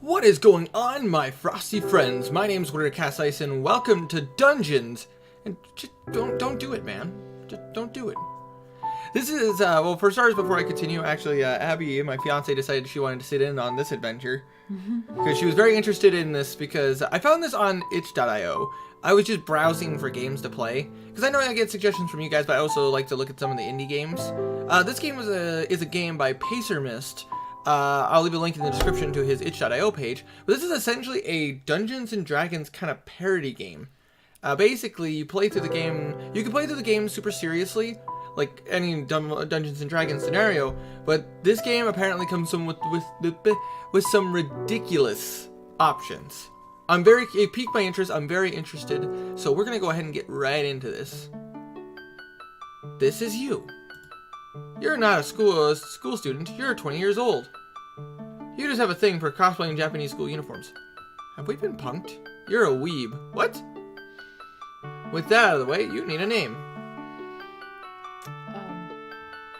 What is going on, my frosty friends? My name's Wintercasice, and welcome to Dungeons. And just don't do it, man. Just don't do it. This is well, for starters, before I continue, actually, Abby, my fiance, decided she wanted to sit in on this adventure because she was very interested in this. Because I found this on itch.io. I was just browsing for games to play because I know I get suggestions from you guys, but I also like to look at some of the indie games. This game is a game by Pacermist. I'll leave a link in the description to his itch.io page. But this is essentially a Dungeons and Dragons kind of parody game. Basically, you play through the game. You can play through the game super seriously, like any Dungeons and Dragons scenario. But this game apparently comes with some ridiculous options. It piqued my interest. I'm very interested. So we're gonna go ahead and get right into this. This is you. You're not a school student. You're 20 years old. You just have a thing for cosplaying Japanese school uniforms. Have we been punked? You're a weeb. What? With that out of the way, you need a name.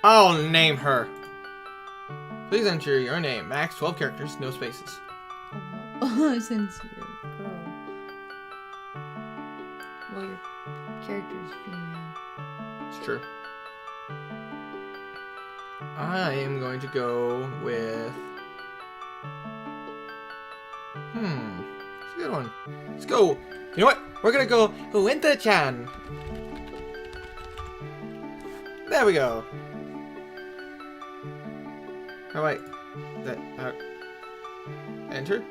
I'll name her. Please enter your name. Max 12 characters, no spaces. Since you're a girl. Well, your character's female. It's true. I am going to go with... It's a good one. Let's go. You know what? We're going to go Winter-chan. There we go. Oh, wait. Enter?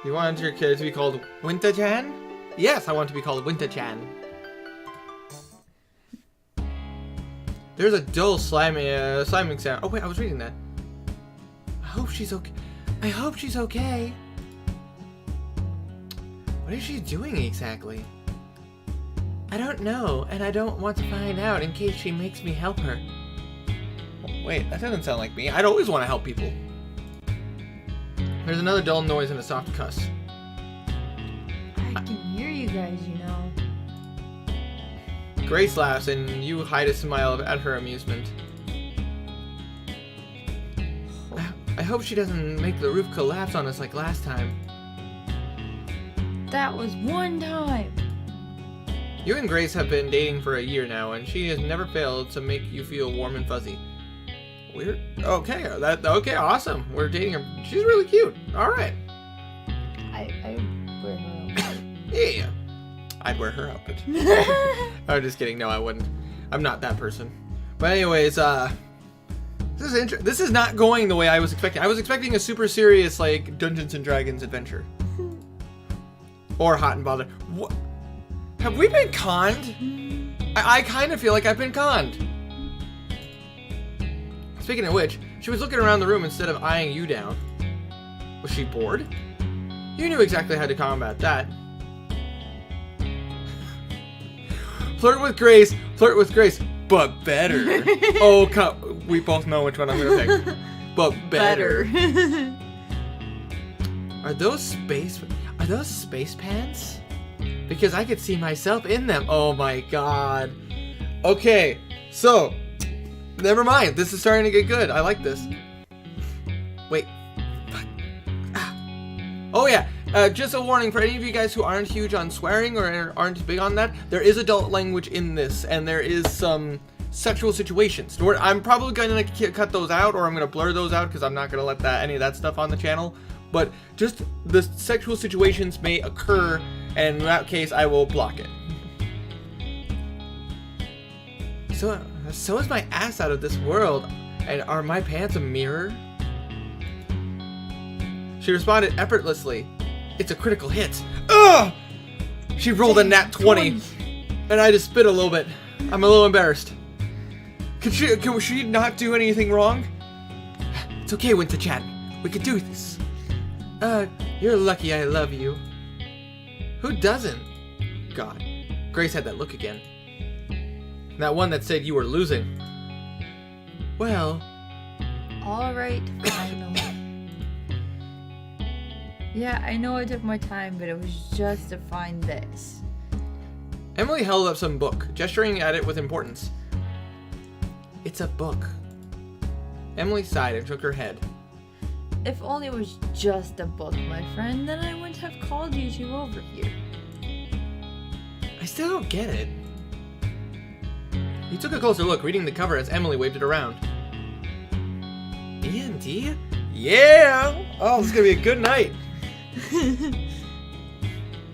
You want your kid to be called Winter-chan? Yes, I want to be called Winter-chan. There's a dull sliming sound. Oh wait, I was reading that. I hope she's okay. I hope she's okay. What is she doing exactly? I don't know, and I don't want to find out in case she makes me help her. Wait, that doesn't sound like me. I'd always want to help people. There's another dull noise and a soft cuss. I can hear you guys, you know. Grace laughs, and you hide a smile at her amusement. I hope she doesn't make the roof collapse on us like last time. That was one time. You and Grace have been dating for a year now, and she has never failed to make you feel warm and fuzzy. Weird. Okay, okay, awesome. We're dating her. She's really cute. All right. I wear her outfit. Yeah. I'd wear her outfit. I'm just kidding. No, I wouldn't. I'm not that person. But anyways, this is not going the way I was expecting. I was expecting a super serious, like, Dungeons and Dragons adventure. Or Hot and Bothered. What? Have we been conned? I kind of feel like I've been conned. Speaking of which, she was looking around the room instead of eyeing you down. Was she bored? You knew exactly how to combat that. Flirt with Grace, but better. Oh, we both know which one I'm gonna pick. But better. Are those space pants? Because I could see myself in them. Oh my god. Okay, so never mind. This is starting to get good. I like this. Wait. Oh yeah. Just a warning for any of you guys who aren't huge on swearing or aren't big on that, there is adult language in this, and there is some sexual situations. I'm probably going to cut those out, or I'm going to blur those out, because I'm not going to let any of that stuff on the channel. But just the sexual situations may occur, and in that case, I will block it. So is my ass out of this world, and are my pants a mirror? She responded effortlessly. It's a critical hit. Ugh! She rolled a nat 20. And I just spit a little bit. I'm a little embarrassed. Can she not do anything wrong? It's okay, Winter-chan. We can do this. You're lucky I love you. Who doesn't? God. Grace had that look again. That one that said you were losing. Well. Alright, finally. Yeah, I know I took my time, but it was just to find this. Emily held up some book, gesturing at it with importance. It's a book. Emily sighed and shook her head. If only it was just a book, my friend, then I wouldn't have called you two over here. I still don't get it. He took a closer look, reading the cover as Emily waved it around. D&D? Yeah! Oh, this is gonna be a good night.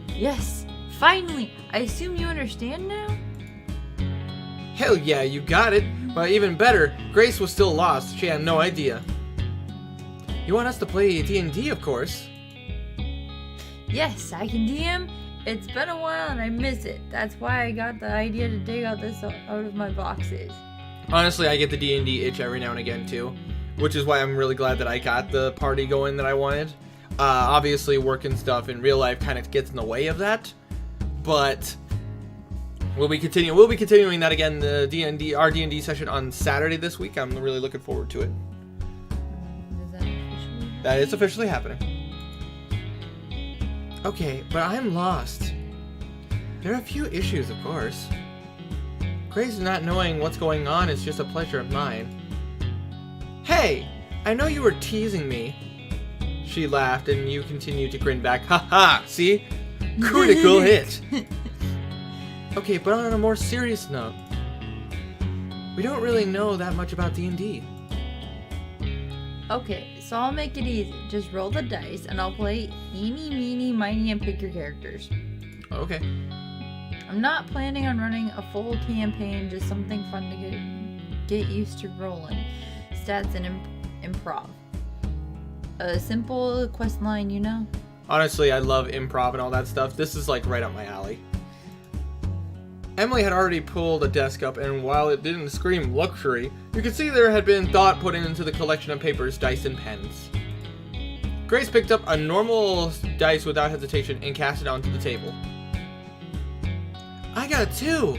Yes, finally! I assume you understand now? Hell yeah, you got it. But even better, Grace was still lost. She had no idea. You want us to play D&D, of course. Yes, I can DM. It's been a while and I miss it. That's why I got the idea to dig out this out of my boxes. Honestly, I get the D&D itch every now and again too, which is why I'm really glad that I got the party going that I wanted. Obviously, work and stuff in real life kind of gets in the way of that, but we'll be continuing that again. The our D&D session on Saturday this week. I'm really looking forward to it. Is that officially? That is officially happening. Okay, but I'm lost. There are a few issues, of course. Grace not knowing what's going on is just a pleasure of mine. Hey, I know you were teasing me. She laughed, and you continued to grin back. Ha ha! See? Critical hit! Okay, but on a more serious note, we don't really know that much about D&D. Okay, so I'll make it easy. Just roll the dice and I'll play eeny, meeny, miny, and pick your characters. Okay. I'm not planning on running a full campaign, just something fun to get used to rolling. Stats and improv. A simple quest line, you know? Honestly, I love improv and all that stuff. This is like right up my alley. Emily had already pulled a desk up, and while it didn't scream luxury, you could see there had been thought put into the collection of papers, dice, and pens. Grace picked up a normal dice without hesitation and cast it onto the table. I got 2!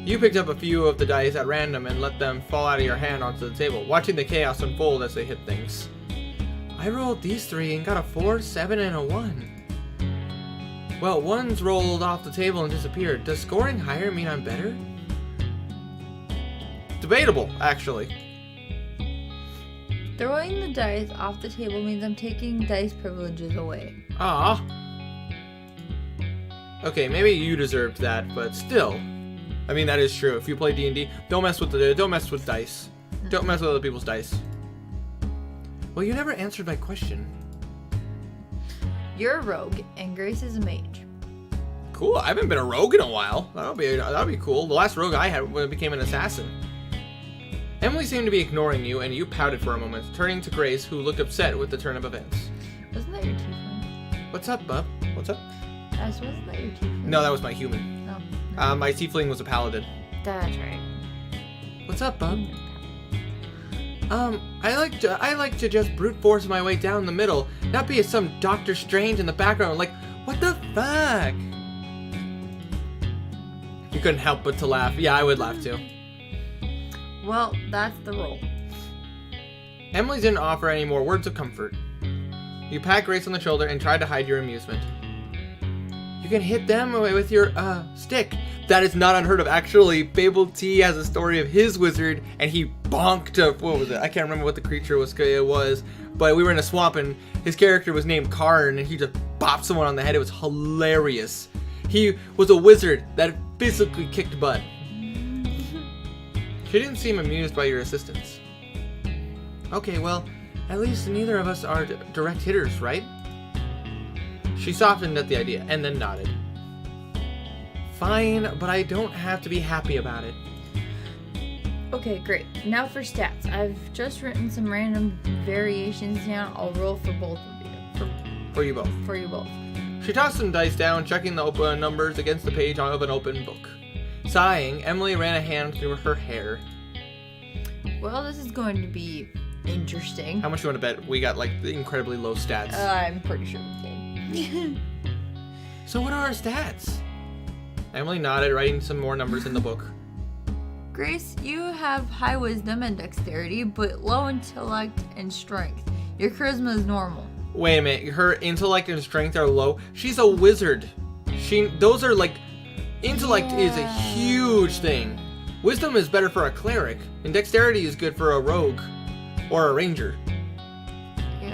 You picked up a few of the dice at random and let them fall out of your hand onto the table, watching the chaos unfold as they hit things. I rolled these 3 and got a 4, 7, and a 1. Well, one's rolled off the table and disappeared. Does scoring higher mean I'm better? Debatable, actually. Throwing the dice off the table means I'm taking dice privileges away. Ah. Okay, maybe you deserved that, but still. I mean, that is true. If you play D&D, don't mess with dice. Don't mess with other people's dice. Well, you never answered my question. You're a rogue, and Grace is a mage. Cool. I haven't been a rogue in a while. That'll be cool. The last rogue I had became an assassin. Emily seemed to be ignoring you, and you pouted for a moment, turning to Grace, who looked upset with the turn of events. Wasn't that your tiefling? What's up, bub? What's up? Wasn't that your tiefling? No, that was my human. No. My tiefling was a paladin. That's right. What's up, bub? I like to just brute force my way down the middle, not be some Doctor Strange in the background, like, what the fuck? You couldn't help but to laugh. Yeah, I would laugh too. Well, that's the roll. Emily didn't offer any more words of comfort. You pat Grace on the shoulder and tried to hide your amusement. You can hit them with your, stick. That is not unheard of. Actually, Babel T has a story of his wizard, and he bonked a, what was it? I can't remember what the creature was, but we were in a swamp, and his character was named Karn, and he just bopped someone on the head. It was hilarious. He was a wizard that physically kicked butt. She didn't seem amused by your assistance. Okay, well, at least neither of us are direct hitters, right? She softened at the idea, and then nodded. Fine, but I don't have to be happy about it. Okay, great. Now for stats. I've just written some random variations down. I'll roll for both of you. For you both. For you both. She tossed some dice down, checking the open numbers against the page of an open book. Sighing, Emily ran a hand through her hair. Well, this is going to be interesting. How much you want to bet we got, like, the incredibly low stats? I'm pretty sure we did. So what are our stats? Emily nodded, writing some more numbers in the book. Grace, you have high wisdom and dexterity, but low intellect and strength. Your charisma is normal. Wait a minute, her intellect and strength are low? She's a wizard. Those are like, intellect is a huge thing. Wisdom is better for a cleric, and dexterity is good for a rogue or a ranger. Yeah,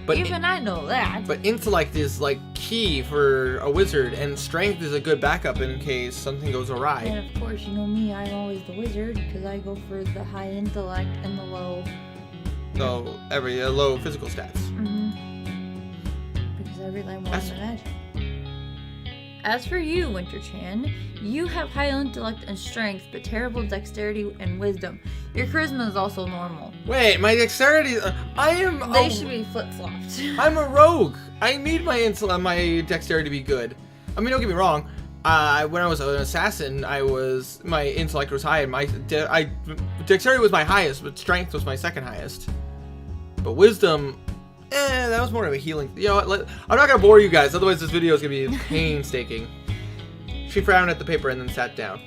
But Even I know that. But intellect is like key for a wizard, and strength is a good backup in case something goes awry. And of course, you know me, I'm always the wizard because I go for the high intellect and the low. Low physical stats. Because I rely more on the magic. As for you, Winter-chan, you have high intellect and strength, but terrible dexterity and wisdom. Your charisma is also normal. Wait, my dexterity. They should be flip-flopped. I'm a rogue. I need my dexterity to be good. I mean, don't get me wrong. When I was an assassin, my intellect was high, and my dexterity was my highest, but strength was my second highest. But wisdom, that was more of a healing. You know what? I'm not gonna bore you guys, otherwise this video is gonna be painstaking. She frowned at the paper and then sat down.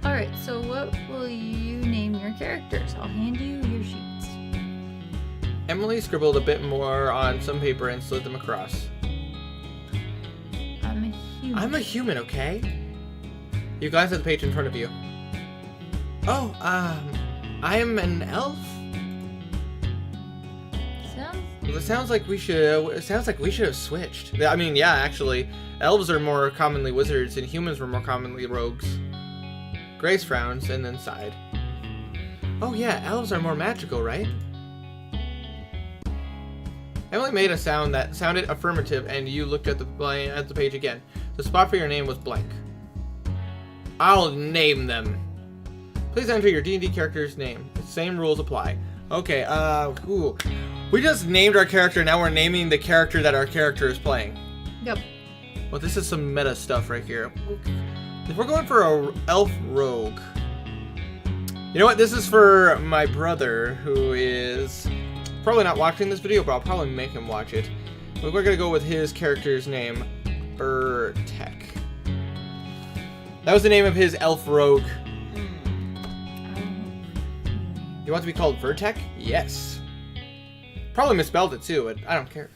Alright, so what will you name your characters? I'll hand you your sheets. Emily scribbled a bit more on some paper and slid them across. I'm a human, okay? You glance at the page in front of you. Oh, I am an elf? Well, it sounds like we should have switched. I mean, yeah, actually, elves are more commonly wizards and humans were more commonly rogues. Grace frowns and then sighed. Oh yeah, elves are more magical, right? Emily made a sound that sounded affirmative, and you looked at the page again. The spot for your name was blank. I'll name them. Please enter your D&D character's name. The same rules apply. Okay, cool. We just named our character, now we're naming the character that our character is playing. Yep. Well, this is some meta stuff right here. If we're going for a elf rogue. You know what? This is for my brother, who is probably not watching this video, but I'll probably make him watch it. But we're gonna go with his character's name, Vertek. That was the name of his elf rogue. You want to be called Vertek? Yes. Probably misspelled it too, but I don't care.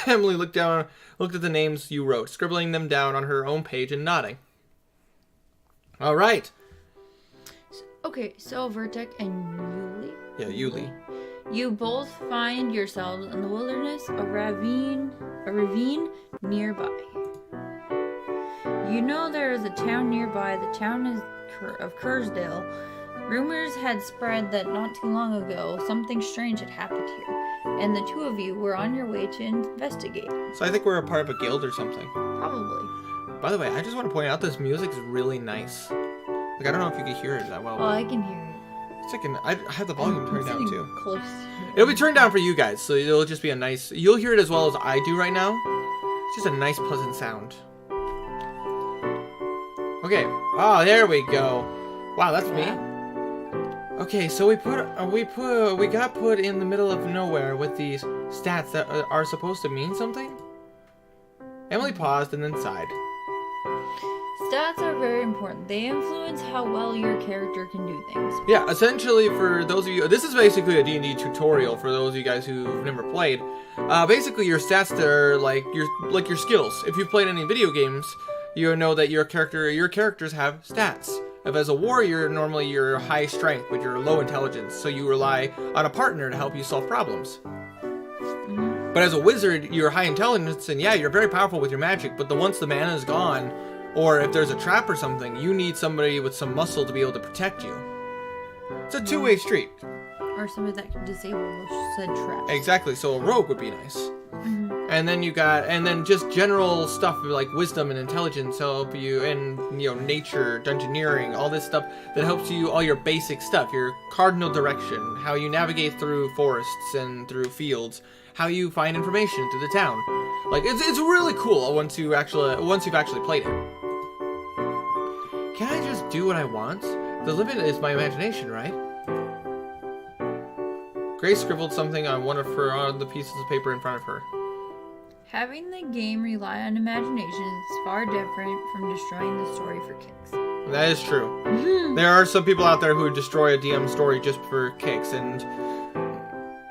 Emily looked at the names you wrote, scribbling them down on her own page and nodding. All right. Okay, so Vertek and Yuli. Yeah, Yuli. You both find yourselves in the wilderness, a ravine nearby. You know there is a town nearby. The town is of Kursdale. Rumors had spread that not too long ago, something strange had happened here, and the two of you were on your way to investigate. So I think we're a part of a guild or something. Probably. By the way, I just want to point out this music is really nice. Like, I don't know if you can hear it that well. Oh, I can hear it. It's like I have the volume turned down too. Close. It'll be turned down for you guys, so it'll just be a nice. You'll hear it as well as I do right now. It's just a nice, pleasant sound. Okay. Oh, there we go. Wow, that's me. Okay, so we got put in the middle of nowhere with these stats that are supposed to mean something. Emily paused and then sighed. Stats are very important. They influence how well your character can do things. Yeah, essentially for those of you, this is basically a D&D tutorial for those of you guys who've never played. Basically your stats are like your skills. If you've played any video games, you know that your characters have stats. If as a warrior, normally you're high strength, but you're low intelligence, so you rely on a partner to help you solve problems. Mm-hmm. But as a wizard, you're high intelligence, and yeah, you're very powerful with your magic, but once the mana is gone, or if there's a trap or something, you need somebody with some muscle to be able to protect you. It's a two-way street. Or somebody that can disable those said traps. Exactly, so a rogue would be nice. Mm-hmm. And then just general stuff like wisdom and intelligence help you, and nature, dungeoneering, all this stuff that helps you, all your basic stuff, your cardinal direction, how you navigate through forests and through fields, how you find information through the town. Like it's really cool once you've actually played it. Can I just do what I want? The limit is my imagination, right? Grace scribbled something on on the pieces of paper in front of her. Having the game rely on imagination is far different from destroying the story for kicks. That is true. There are some people out there who destroy a DM story just for kicks, and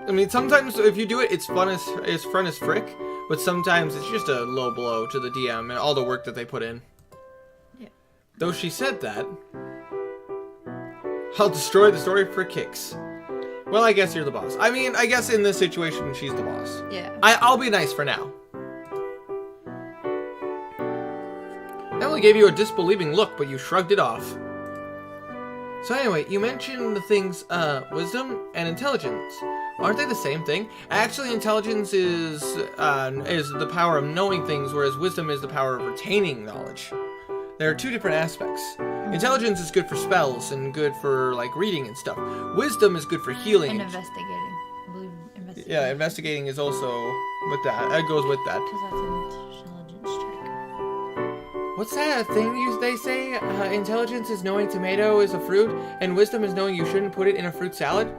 I mean sometimes if you do it, it's fun as frick, but sometimes it's just a low blow to the DM and all the work that they put in. Yeah. Though she said that, I'll destroy the story for kicks. Well, I guess you're the boss. I mean, I guess in this situation, she's the boss. Yeah. I'll be nice for now. Emily gave you a disbelieving look, but you shrugged it off. So anyway, you mentioned the things, wisdom and intelligence. Aren't they the same thing? Actually, intelligence is the power of knowing things, whereas wisdom is the power of retaining knowledge. There are two different aspects. Intelligence is good for spells and good for, like, reading and stuff. Wisdom is good for healing. And investigating. I believe investigating. Yeah, investigating is also with that. It goes with that. Because that's an intelligence check. What's that thing they say? Intelligence is knowing tomato is a fruit, and wisdom is knowing you shouldn't put it in a fruit salad?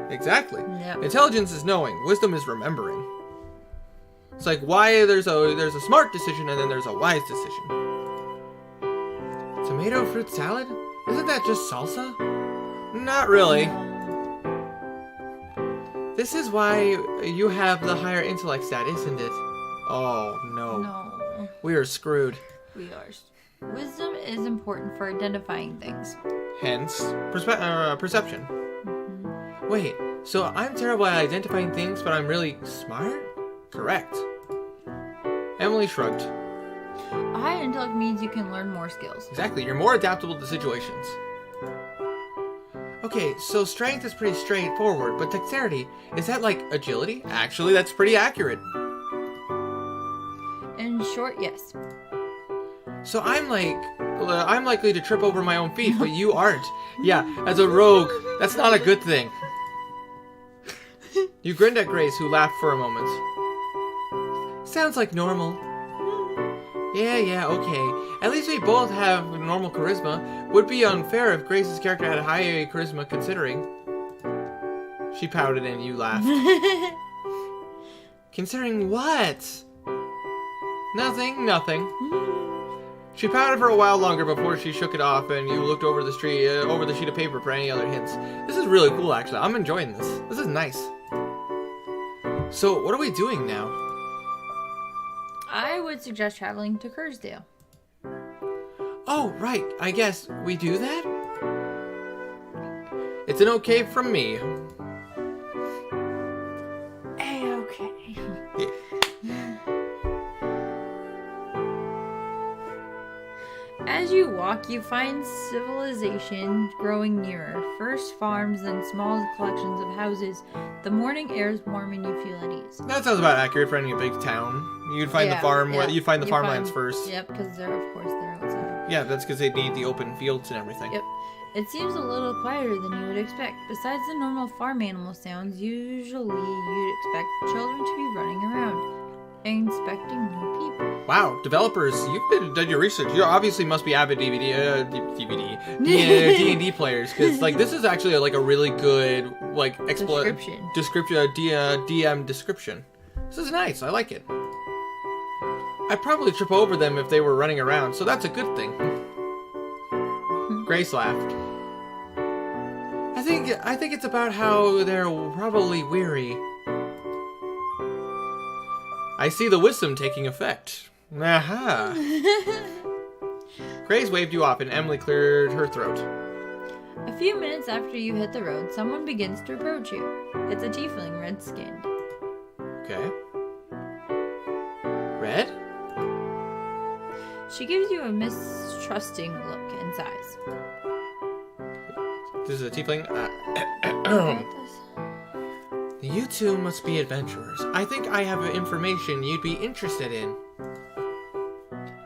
Exactly. Yep. Intelligence is knowing. Wisdom is remembering. It's like why there's a smart decision and then there's a wise decision. Tomato fruit salad? Isn't that just salsa? Not really. This is why you have the higher intellect stat, isn't it? Oh, no. No. We are screwed. We are. Wisdom is important for identifying things. Hence, perception. Mm-hmm. Wait, so I'm terrible at identifying things, but I'm really smart? Correct. Emily shrugged. High intellect means you can learn more skills. Exactly, you're more adaptable to situations. Okay, so strength is pretty straightforward, but dexterity, is that like agility? Actually, that's pretty accurate. In short, yes. So I'm likely to trip over my own feet, but you aren't. Yeah, as a rogue, that's not a good thing. You grinned at Grace, who laughed for a moment. Sounds like normal. Yeah, okay. At least we both have normal charisma. Would be unfair if Grace's character had high charisma considering. She pouted and you laughed. Considering what? Nothing. She pouted for a while longer before she shook it off and you looked over the sheet of paper for any other hints. This is really cool, actually. I'm enjoying this. This is nice. So, what are we doing now? I would suggest traveling to Kersdale. Oh, right. I guess we do that? It's an okay from me. A-okay. As you walk, you find civilization growing nearer. First farms, then small collections of houses. The morning air is warm and you feel at ease. That sounds about accurate for any big town. You'd find the farm. Yeah. You'd find the farmlands first. Yep, because they're outside. Yeah, that's because they need the open fields and everything. Yep. It seems a little quieter than you would expect. Besides the normal farm animal sounds, usually you'd expect children to be running around, inspecting new people. Wow, developers, you've done your research. You obviously must be avid D&D players, because like this is actually like a really good like Description. DM description. This is nice. I like it. I'd probably trip over them if they were running around, so that's a good thing. Grace laughed. I think it's about how they're probably weary. I see the wisdom taking effect. Aha! Grace waved you off and Emily cleared her throat. A few minutes after you hit the road, someone begins to approach you. It's a tiefling, red-skinned. Okay. Red? She gives you a mistrusting look and sighs. This is a tiefling? You two must be adventurers. I think I have information you'd be interested in.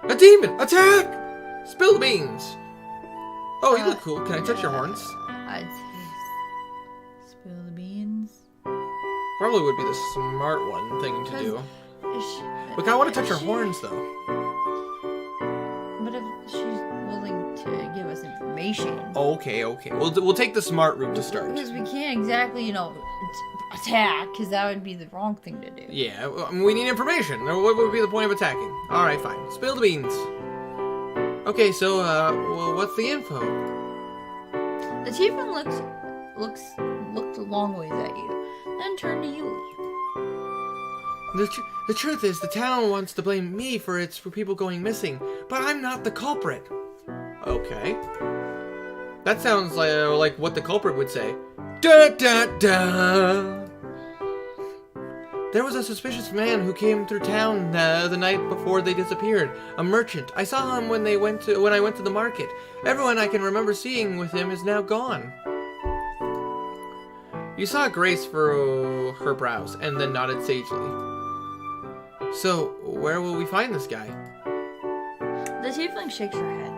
A demon! Attack! Spill the beans! Oh, you look cool. Can I touch your horns? I'd say spill the beans. Probably would be the smart one thing to do. Look, I want to touch her horns, though. But if she's willing to give us information... Okay. We'll take the smart route to start. Because we can't exactly, attack, because that would be the wrong thing to do. Yeah, we need information. What would be the point of attacking? Alright, fine. Spill the beans. Okay, so, what's the info? The tiefling looked a long ways at you, then turned to you. The truth is, the town wants to blame me for people going missing, but I'm not the culprit. Okay. That sounds like what the culprit would say. Da da da! There was a suspicious man who came through town the night before they disappeared. A merchant. I saw him when I went to the market. Everyone I can remember seeing with him is now gone. You saw Grace furrow her brows and then nodded sagely. So, where will we find this guy? The tiefling shakes her head.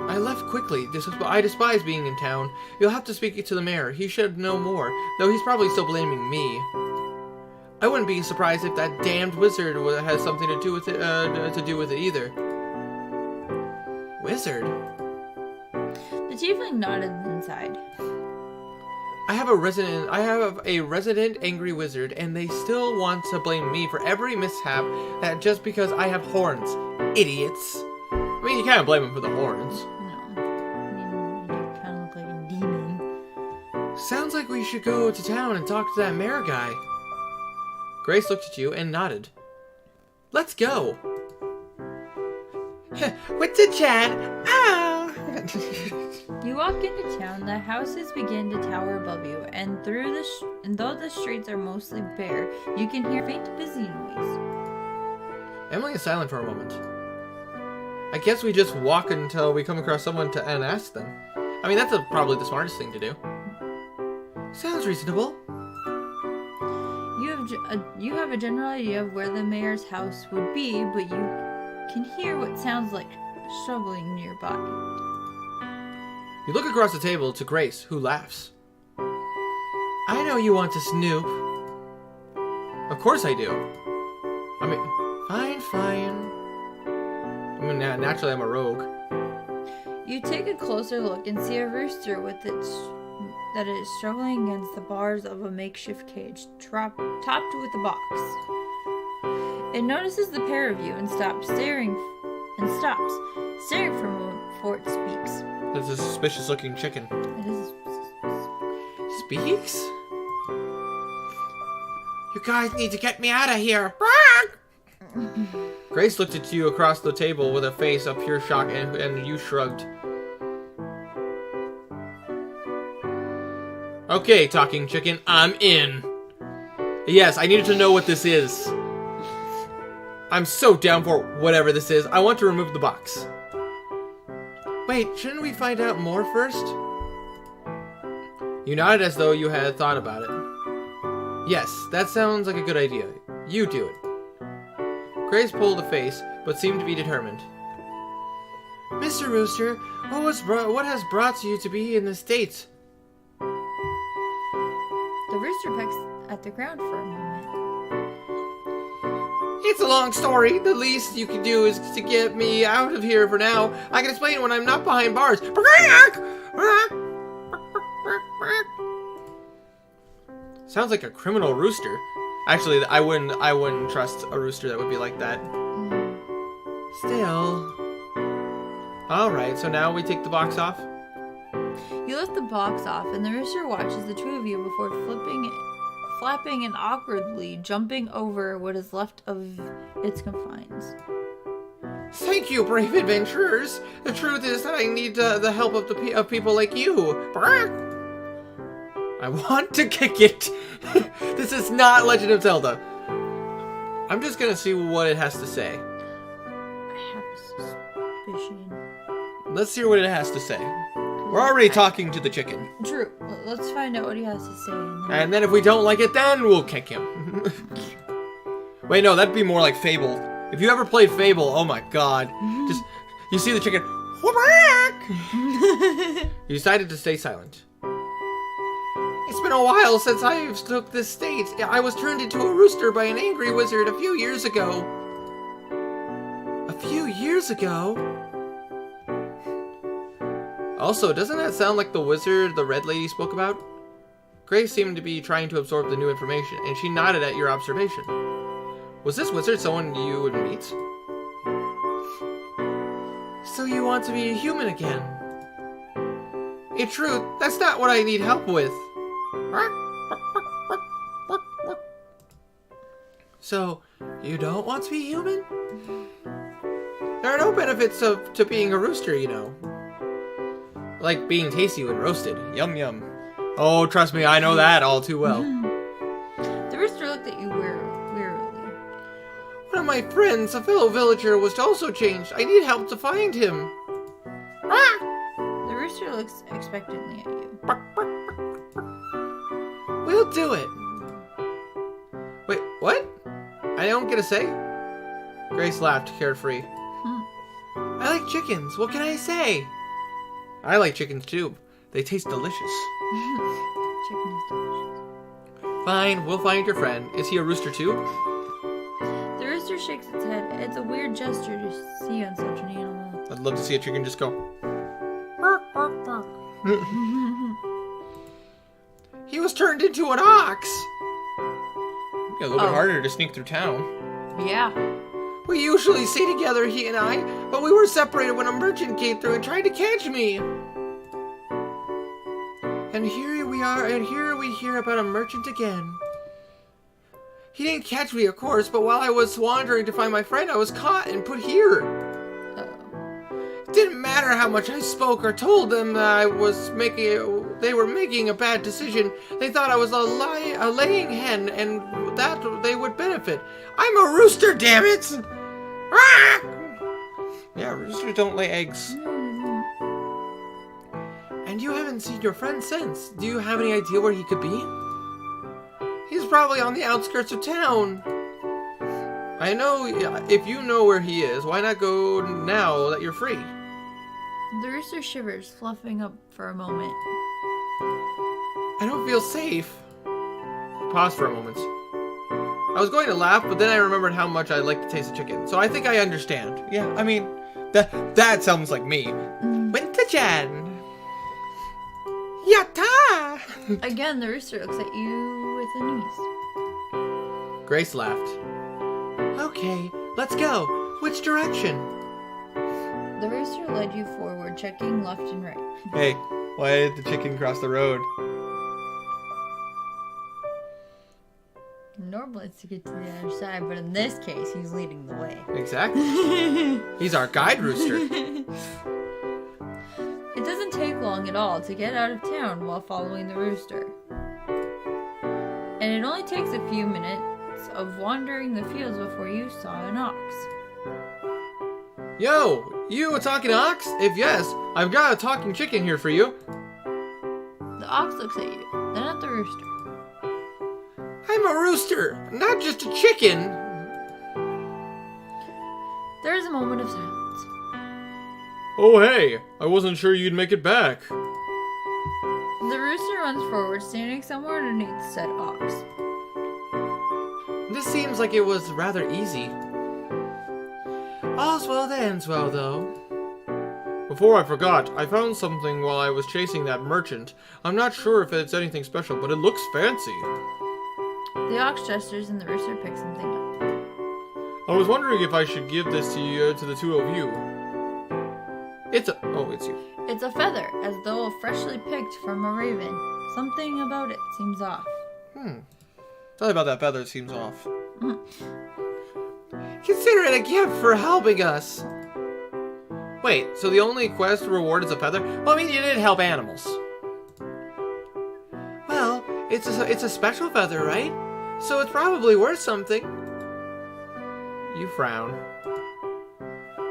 I left quickly. I despise being in town. You'll have to speak to the mayor. He should know more, though he's probably still blaming me. I wouldn't be surprised if that damned wizard has something to do with it, either. Wizard? The tiefling nodded and sighed. I have a resident angry wizard, and they still want to blame me for every mishap that just because I have horns. Idiots. I mean, you can't blame them for the horns. No. I mean, you kind of look like a demon. Sounds like we should go to town and talk to that mayor guy. Grace looked at you and nodded. Let's go. What's a Chad? Ah! You walk into town, the houses begin to tower above you, and though the streets are mostly bare, you can hear a faint busy noise. Emily is silent for a moment. I guess we just walk until we come across someone and ask them. I mean, that's probably the smartest thing to do. Sounds reasonable. You have a general idea of where the mayor's house would be, but you can hear what sounds like struggling nearby. You look across the table to Grace, who laughs. I know you want to snoop. Of course I do. I mean, fine. I mean, naturally I'm a rogue. You take a closer look and see a rooster that is struggling against the bars of a makeshift cage, topped with a box. It notices the pair of you and stops staring for a moment before it speaks. That's a suspicious-looking chicken. It is. Speaks? You guys need to get me out of here. Grace looked at you across the table with a face of pure shock, and you shrugged. Okay, talking chicken, I'm in. Yes, I needed to know what this is. I'm so down for whatever this is. I want to remove the box. Wait, shouldn't we find out more first? You nodded as though you had thought about it. Yes, that sounds like a good idea. You do it. Grace pulled a face, but seemed to be determined. Mr. Rooster, what has brought you to be in the States? The rooster pecks at the ground for a moment. It's a long story. The least you can do is to get me out of here for now. I can explain when I'm not behind bars. Sounds like a criminal rooster. Actually, I wouldn't trust a rooster that would be like that. Still. Alright, so now we take the box off. You lift the box off, and the rooster watches the two of you before flapping and awkwardly jumping over what is left of its confines. Thank you, brave adventurers. The truth is that I need the help of people like you. I want to kick it. This is not Legend of Zelda. I'm just gonna see what it has to say. I have a suspicion. Let's hear what it has to say. We're already talking to the chicken. True. Let's find out what he has to say. And then if we don't like it, then we'll kick him. Wait, no, that'd be more like Fable. If you ever played Fable, oh my god. Just, you see the chicken. You decided to stay silent. It's been a while since I've took this state. I was turned into a rooster by an angry wizard a few years ago. A few years ago? Also, doesn't that sound like the wizard the red lady spoke about? Grace seemed to be trying to absorb the new information, and she nodded at your observation. Was this wizard someone you would meet? So you want to be a human again? In truth, that's not what I need help with. So, you don't want to be human? There are no benefits to being a rooster, you know. like being tasty when roasted. Yum yum. Oh, trust me, I know that all too well. The rooster looked at you wearily. One of my friends, a fellow villager, was also changed. I need help to find him. The rooster looks expectantly at you. We'll do it. Wait, what? I don't get a say? Grace laughed, carefree. I like chickens. What can I say? I like chickens too. They taste delicious. Chicken is delicious. Fine, we'll find your friend. Is he a rooster too? The rooster shakes its head. It's a weird gesture to see on such an animal. I'd love to see a chicken just go. He was turned into an ox. Yeah, a little bit harder to sneak through town. Yeah. We usually stay together, he and I, but we were separated when a merchant came through and tried to catch me. And here we are, and here we hear about a merchant again. He didn't catch me, of course, but while I was wandering to find my friend, I was caught and put here. It didn't matter how much I spoke or told them that they were making a bad decision. They thought I was a laying hen, and that they would benefit. I'm a rooster, damn it! Ah! Yeah, roosters don't lay eggs. And you haven't seen your friend since. Do you have any idea where he could be? He's probably on the outskirts of town. I know, if you know where he is, why not go now that you're free? The rooster shivers, fluffing up for a moment. I don't feel safe. Pause for a moment. I was going to laugh, but then I remembered how much I like to taste of chicken. So I think I understand. Yeah, I mean, that sounds like me. Wintercasice. Yatta! Again, the rooster looks at you with unease. Grace laughed. Okay, let's go. Which direction? The rooster led you forward, checking left and right. Hey, why did the chicken cross the road? Normally it's to get to the other side, but in this case, he's leading the way. Exactly. He's our guide rooster. It doesn't take long at all to get out of town while following the rooster. And it only takes a few minutes of wandering the fields before you saw an ox. Yo, you a talking ox? If yes, I've got a talking chicken here for you. The ox looks at you, then at the rooster. I'm a rooster, not just a chicken. There is a moment of silence. Oh hey, I wasn't sure you'd make it back. The rooster runs forward, standing somewhere underneath said ox. This seems like it was rather easy. All's well that ends well, though. Before I forgot, I found something while I was chasing that merchant. I'm not sure if it's anything special, but it looks fancy. The ox gestures and the rooster picks something up. I was wondering if I should give this to the two of you. It's you. It's a feather, as though freshly picked from a raven. Something about it seems off. Something about that feather seems off. Consider it a gift for helping us. Wait, so the only quest reward is a feather? Well, I mean, you did help animals. Well, it's a special feather, right? So it's probably worth something. You frown.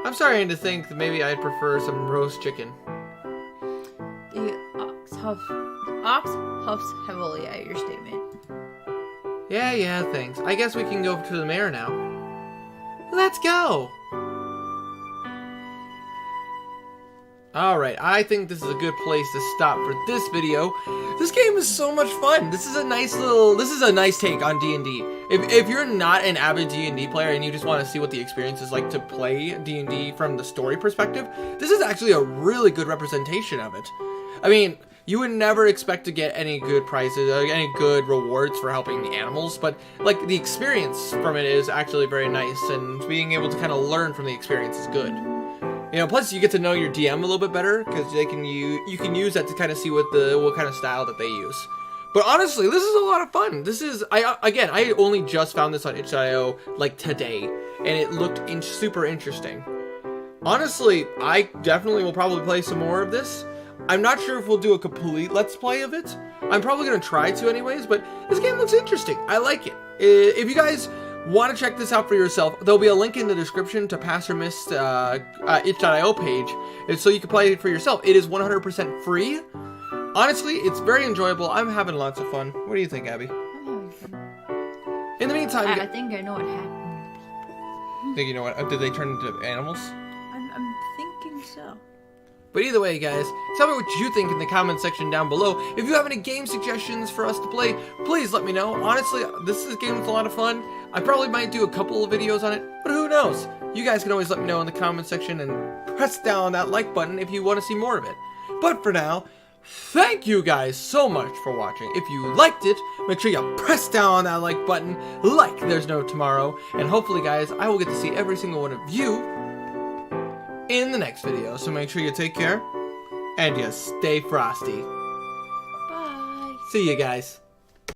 I'm starting to think that maybe I'd prefer some roast chicken. The ox huffs heavily at your statement. Yeah, thanks. I guess we can go to the mayor now. Let's go! Alright, I think this is a good place to stop for this video. This game is so much fun. This is a nice take on D&D. If you're not an avid D&D player and you just want to see what the experience is like to play D&D from the story perspective, this is actually a really good representation of it. I mean, you would never expect to get any good prizes, any good rewards for helping the animals, but like the experience from it is actually very nice, and being able to kind of learn from the experience is good. You know, plus you get to know your DM a little bit better because you can use that to kind of see what kind of style that they use. But honestly, this is a lot of fun. I only just found this on itch.io like today, and it looked super interesting. Honestly, I definitely will probably play some more of this. I'm not sure if we'll do a complete Let's Play of it. I'm probably going to try to anyways, but this game looks interesting. I like it. If you guys want to check this out for yourself, there'll be a link in the description to Pass or Miss itch.io page, and so you can play it for yourself. It is 100% free. Honestly, it's very enjoyable. I'm having lots of fun. What do you think, Abby? I'm having fun. In the meantime, I think I know what happened. think you know what? Did they turn into animals? I'm thinking so. But either way, guys, tell me what you think in the comment section down below. If you have any game suggestions for us to play, please let me know. Honestly, this is a game with a lot of fun. I probably might do a couple of videos on it, but who knows? You guys can always let me know in the comment section and press down that like button if you want to see more of it. But for now, thank you guys so much for watching. If you liked it, make sure you press down that like button like there's no tomorrow. And hopefully, guys, I will get to see every single one of you in the next video. So make sure you take care and you stay frosty. Bye. See you guys.